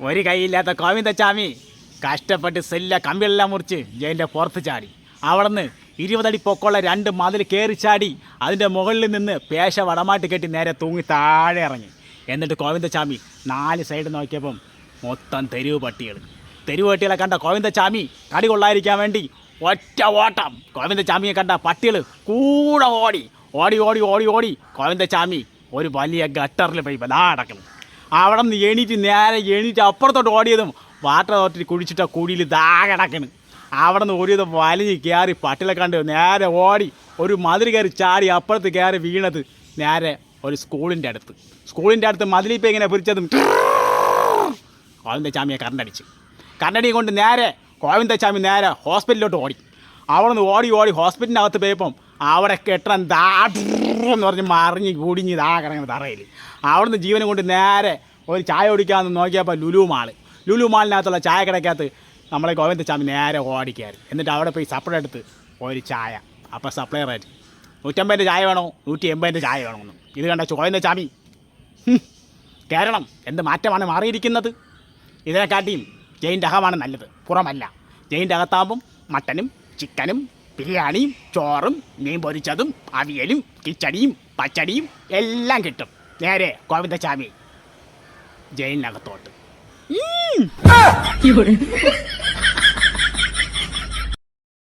ഒരു കൈയില്ലാത്ത ഗോവിന്ദച്ചാമി കഷ്ടപ്പെട്ട് സെല്ല കമ്പിയെല്ലാം മുറിച്ച് ജയിലിൻ്റെ പുറത്ത് ചാടി. അവിടുന്ന് 20 അടി പൊക്കമുള്ള 2 മതിൽ കയറി ചാടി അതിൻ്റെ മുകളിൽ നിന്ന് പേശ വടമാട്ട് കെട്ടി നേരെ തൂങ്ങി താഴെ ഇറങ്ങി. എന്നിട്ട് ഗോവിന്ദച്ചാമി 4 സൈഡ് നോക്കിയപ്പം മൊത്തം തെരുവ് പട്ടികളെ കണ്ട ഗോവിന്ദച്ചാമി കടി കൊള്ളാതിരിക്കാൻ വേണ്ടി ഒറ്റ ഓട്ടം. ഗോവിന്ദച്ചാമിയെ കണ്ട പട്ടികൾ കൂടെ ഓടി ഓടി ഓടി ഓടി ഓടി ഗോവിന്ദച്ചാമി ഒരു വലിയ ഗട്ടറിൽ പോയി അടക്കണം. അവിടെ നിന്ന് എണീറ്റ് അപ്പുറത്തോട്ട് ഓടിയതും വാട്ടർ അതോറിറ്റി കുഴിച്ചിട്ട കുഴിയിൽ കിടക്കണം. അവിടെ നിന്ന് ഓടിയതും വലിഞ്ഞ് കയറി പട്ടികളെ കണ്ട് നേരെ ഓടി ഒരു മതിൽ കയറി ചാടി അപ്പുറത്ത് കയറി വീണത് നേരെ ഒരു സ്കൂളിൻ്റെ അടുത്ത് മതിലിപ്പോൾ ഇങ്ങനെ പിരിച്ചതും ഗോവിന്ദച്ചാമിയെ കരണ്ടടി കൊണ്ട് ഗോവിന്ദച്ചാമി നേരെ ഹോസ്പിറ്റലിലോട്ട് ഓടി. അവിടെ നിന്ന് ഓടി ഹോസ്പിറ്റലിനകത്ത് പോയപ്പം അവിടെ കെട്ടണം എന്ന് പറഞ്ഞ് മറിഞ്ഞ് കുടിഞ്ഞ് കിടങ്ങനെ തറയിൽ. അവിടെ നിന്ന് ജീവനം കൊണ്ട് നേരെ ഒരു ചായ കുടിക്കാമെന്ന് നോക്കിയപ്പോൾ ലുലു മാളിനകത്തുള്ള ചായ കടക്കകത്ത് നമ്മളെ ഗോവിന്ദച്ചാമി നേരെ ഓടിക്കയറി. എന്നിട്ട് അവിടെ പോയി സപ്ലൈ എടുത്ത് ഒരു ചായ. അപ്പോൾ സപ്ലൈ റേറ്റ് 150 ചായ വേണോ 180 ചായ വേണമെന്ന്. ഇത് കണ്ട ഗോവിന്ദച്ചാമി കേരളം എന്ത് മാറ്റമാണ് മാറിയിരിക്കുന്നത്. ഇതിനെക്കാട്ടിയും ജയിലിൻ്റെ അകമാണ് നല്ലത്, പുറമല്ല. ജയിലിൻ്റെ അകത്താകുമ്പം മട്ടനും ചിക്കനും ബിരിയാണിയും ചോറും മീൻ പൊരിച്ചതും അവിയലും കിച്ചടിയും പച്ചടിയും എല്ലാം കിട്ടും. നേരെ ഗോവിന്ദച്ചാമി ജയിലിനകത്തോട്ട്.